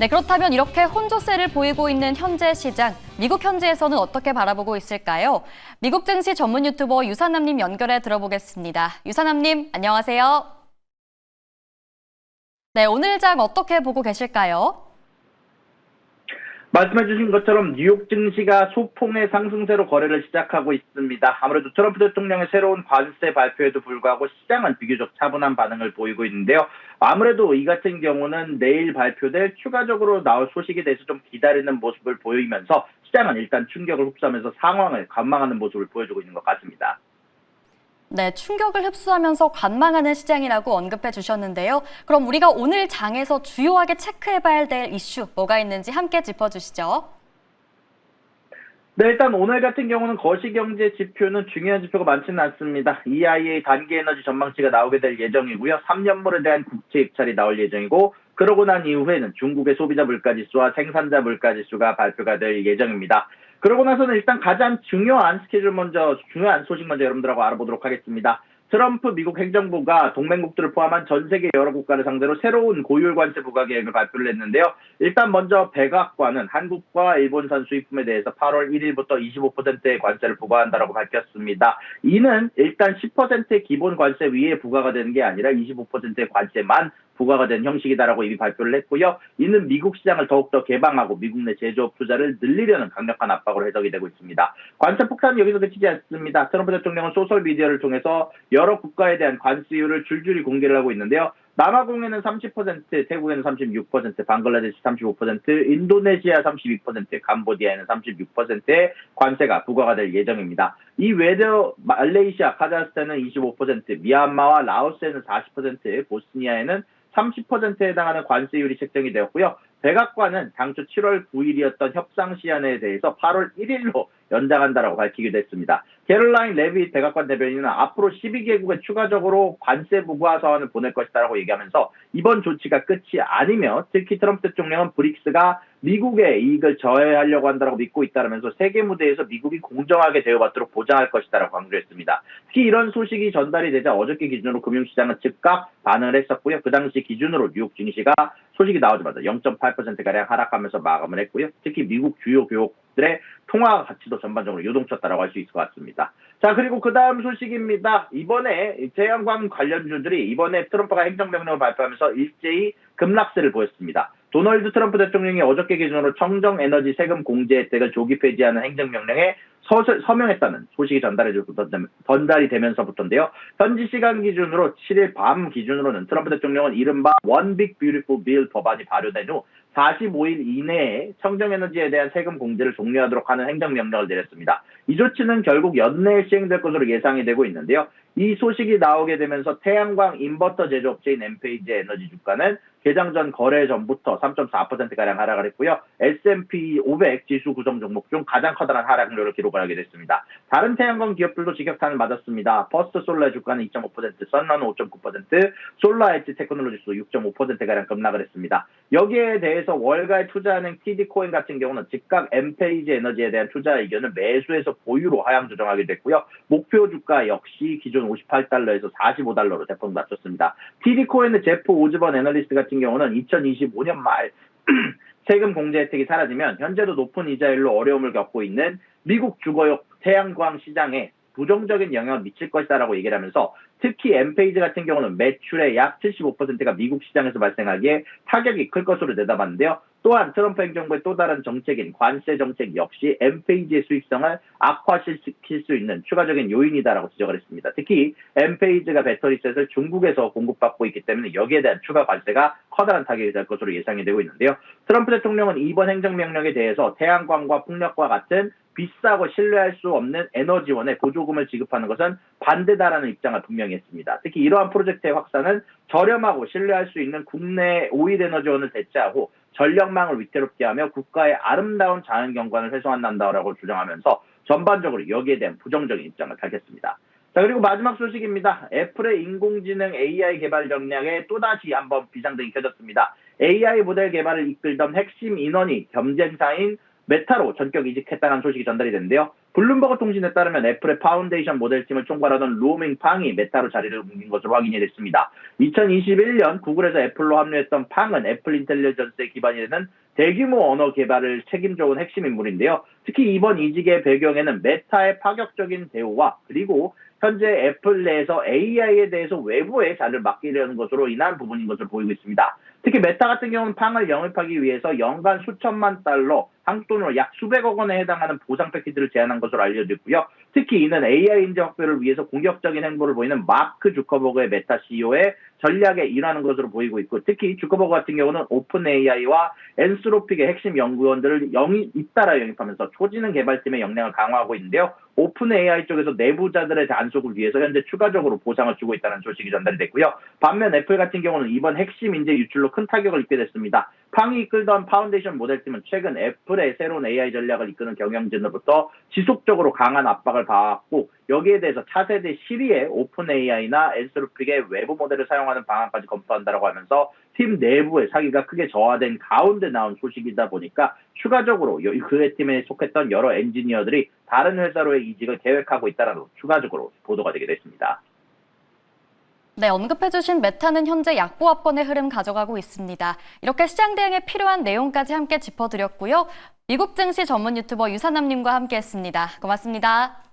네, 그렇다면 이렇게 혼조세를 보이고 있는 현재 시장, 미국 현지에서는 어떻게 바라보고 있을까요? 미국 증시 전문 유튜버 유산남님 연결해 들어보겠습니다. 유산남님, 안녕하세요. 네, 오늘 장 어떻게 보고 계실까요? 말씀해 주신 것처럼 뉴욕 증시가 소폭의 상승세로 거래를 시작하고 있습니다. 아무래도 트럼프 대통령의 새로운 관세 발표에도 불구하고 시장은 비교적 차분한 반응을 보이고 있는데요. 아무래도 이 같은 경우는 내일 발표될 추가적으로 나올 소식에 대해서 좀 기다리는 모습을 보이면서 시장은 일단 충격을 흡수하면서 상황을 관망하는 모습을 보여주고 있는 것 같습니다. 네, 충격을 흡수하면서 관망하는 시장이라고 언급해 주셨는데요. 그럼 우리가 오늘 장에서 주요하게 체크해봐야 될 이슈 뭐가 있는지 함께 짚어주시죠. 네, 일단 오늘 같은 경우는 거시경제 지표는 중요한 지표가 많지는 않습니다. EIA 단기 에너지 전망치가 나오게 될 예정이고요. 3년물에 대한 국채 입찰이 나올 예정이고, 그러고 난 이후에는 중국의 소비자 물가지수와 생산자 물가지수가 발표가 될 예정입니다. 그러고 나서는 일단 가장 중요한 소식 먼저 여러분들하고 알아보도록 하겠습니다. 트럼프 미국 행정부가 동맹국들을 포함한 전 세계 여러 국가를 상대로 새로운 고율 관세 부과 계획을 발표를 했는데요. 일단 먼저 백악관은 한국과 일본산 수입품에 대해서 8월 1일부터 25%의 관세를 부과한다고 밝혔습니다. 이는 일단 10%의 기본 관세 위에 부과가 되는 게 아니라 25%의 관세만 부과가 된 형식이다라고 이미 발표를 했고요. 이는 미국 시장을 더욱더 개방하고 미국 내 제조업 투자를 늘리려는 강력한 압박으로 해석이 되고 있습니다. 관세 폭탄이 여기서 그치지 않습니다. 트럼프 대통령은 소셜미디어를 통해서 여러 국가에 대한 관세율을 줄줄이 공개를 하고 있는데요. 남아공에는 30%, 태국에는 36%, 방글라데시 35%, 인도네시아 32%, 캄보디아에는 36%의 관세가 부과가 될 예정입니다. 이 외에도 말레이시아, 카자흐스탄은 25%, 미얀마와 라오스에는 40%, 보스니아에는 30%에 해당하는 관세율이 책정이 되었고요. 백악관은 당초 7월 9일이었던 협상 시한에 대해서 8월 1일로 연장한다라고 밝히기도 했습니다. 캐롤라인 레빗 백악관 대변인은 앞으로 12개국에 추가적으로 관세 부과 서한을 보낼 것이다라고 얘기하면서 이번 조치가 끝이 아니며 특히 트럼프 대통령은 브릭스가 미국의 이익을 저해하려고 한다고 믿고 있다면서 세계 무대에서 미국이 공정하게 대우받도록 보장할 것이다라고 강조했습니다. 특히 이런 소식이 전달이 되자 어저께 기준으로 금융시장은 즉각 반응을 했었고요. 그 당시 기준으로 뉴욕 증시가 소식이 나오자마자 0.8%가량 하락하면서 마감을 했고요. 특히 미국 주요 교역들의 통화 가치도 전반적으로 요동쳤다라고 할 수 있을 것 같습니다. 자, 그리고 그 다음 소식입니다. 이번에 태양광 관련주들이 이번에 트럼프가 행정명령을 발표하면서 일제히 급락세를 보였습니다. 도널드 트럼프 대통령이 어저께 기준으로 청정에너지 세금 공제 혜택을 조기 폐지하는 행정명령에 서명했다는 소식이 전달이 되면서부터인데요. 현지 시간 기준으로 7일 밤 기준으로는 트럼프 대통령은 이른바 One Big Beautiful Bill 법안이 발효된 후 45일 이내에 청정에너지에 대한 세금 공제를 종료하도록 하는 행정명령을 내렸습니다. 이 조치는 결국 연내에 시행될 것으로 예상이 되고 있는데요. 이 소식이 나오게 되면서 태양광 인버터 제조업체인 엔페이지 에너지 주가는 개장 전 거래 전부터 3.4%가량 하락을 했고요. S&P 500 지수 구성 종목 중 가장 커다란 하락률을 기록을 하게 됐습니다. 다른 태양광 기업들도 직격탄을 맞았습니다. 퍼스트 솔라의 주가는 2.5%, 선런 5.9%, 솔라 엣지 테크놀로지스 6.5%가량 급락을 했습니다. 여기에 대해서 월가에 투자하는 TD코인 같은 경우는 즉각 엔페이지 에너지에 대한 투자 의견을 매수해서 보유로 하향 조정하게 됐고요. 목표 주가 역시 기존 58달러에서 45달러로 대폭 낮췄습니다. TD코인의 제프 오즈번 애널리스트 같은 경우는 2025년 말 세금 공제 혜택이 사라지면 현재도 높은 이자율로 어려움을 겪고 있는 미국 주거용 태양광 시장에 부정적인 영향을 미칠 것이다라고 얘기를 하면서 특히 엔페이지 같은 경우는 매출의 약 75%가 미국 시장에서 발생하기에 타격이 클 것으로 내다봤는데요. 또한 트럼프 행정부의 또 다른 정책인 관세 정책 역시 엔페이지의 수익성을 악화시킬 수 있는 추가적인 요인이다라고 지적을 했습니다. 특히 엔페이지가 배터리셋을 중국에서 공급받고 있기 때문에 여기에 대한 추가 관세가 커다란 타격이 될 것으로 예상이 되고 있는데요. 트럼프 대통령은 이번 행정명령에 대해서 태양광과 풍력과 같은 비싸고 신뢰할 수 없는 에너지원에 보조금을 지급하는 것은 반대다라는 입장을 분명히 했습니다. 특히 이러한 프로젝트의 확산은 저렴하고 신뢰할 수 있는 국내 오일 에너지원을 대체하고 전력망을 위태롭게 하며 국가의 아름다운 자연경관을 훼손한다라고 주장하면서 전반적으로 여기에 대한 부정적인 입장을 밝혔습니다. 자, 그리고 마지막 소식입니다. 애플의 인공지능 AI 개발 역량에 또다시 한번 비상등이 켜졌습니다. AI 모델 개발을 이끌던 핵심 인원이 경쟁사인 메타로 전격 이직했다는 소식이 전달이 됐는데요. 블룸버그 통신에 따르면 애플의 파운데이션 모델팀을 총괄하던 루오밍 팡이 메타로 자리를 옮긴 것으로 확인이 됐습니다. 2021년 구글에서 애플로 합류했던 팡은 애플 인텔리전스에 기반이 되는 대규모 언어 개발을 책임져온 핵심 인물인데요. 특히 이번 이직의 배경에는 메타의 파격적인 대우와 그리고 현재 애플 내에서 AI에 대해서 외부에 자리를 맡기려는 것으로 인한 부분인 것으로 보이고 있습니다. 특히 메타 같은 경우는 팡을 영입하기 위해서 연간 수천만 달러, 한국 돈으로 약 수백억 원에 해당하는 보상 패키지를 제안한 것으로 알려져 있고요. 특히 이는 AI 인재 확보를 위해서 공격적인 행보를 보이는 마크 주커버그의 메타 CEO의 전략에 일하는 것으로 보이고 있고, 특히 주커버그 같은 경우는 오픈 AI와 엔스로픽의 핵심 연구원들을 잇따라 영입하면서 초지능 개발팀의 역량을 강화하고 있는데요. 오픈 AI 쪽에서 내부자들의 단속을 위해서 현재 추가적으로 보상을 주고 있다는 소식이 전달이 됐고요. 반면 애플 같은 경우는 이번 핵심 인재 유출로 큰 타격을 입게 됐습니다. 팡이 이끌던 파운데이션 모델팀은 최근 애플의 새로운 AI 전략을 이끄는 경영진으로부터 지속적으로 강한 압박을 받았고, 여기에 대해서 차세대 시리의 오픈 AI나 엔스로픽의 외부 모델을 사용하는 방안까지 검토한다고 하면서 팀 내부의 사기가 크게 저하된 가운데 나온 소식이다 보니까 추가적으로 그의 팀에 속했던 여러 엔지니어들이 다른 회사로의 이직을 계획하고 있다는 추가적으로 보도가 되게 됐습니다. 네, 언급해주신 메타는 현재 약보합권의 흐름 가져가고 있습니다. 이렇게 시장 대응에 필요한 내용까지 함께 짚어드렸고요. 미국 증시 전문 유튜버 유산남님과 함께했습니다. 고맙습니다.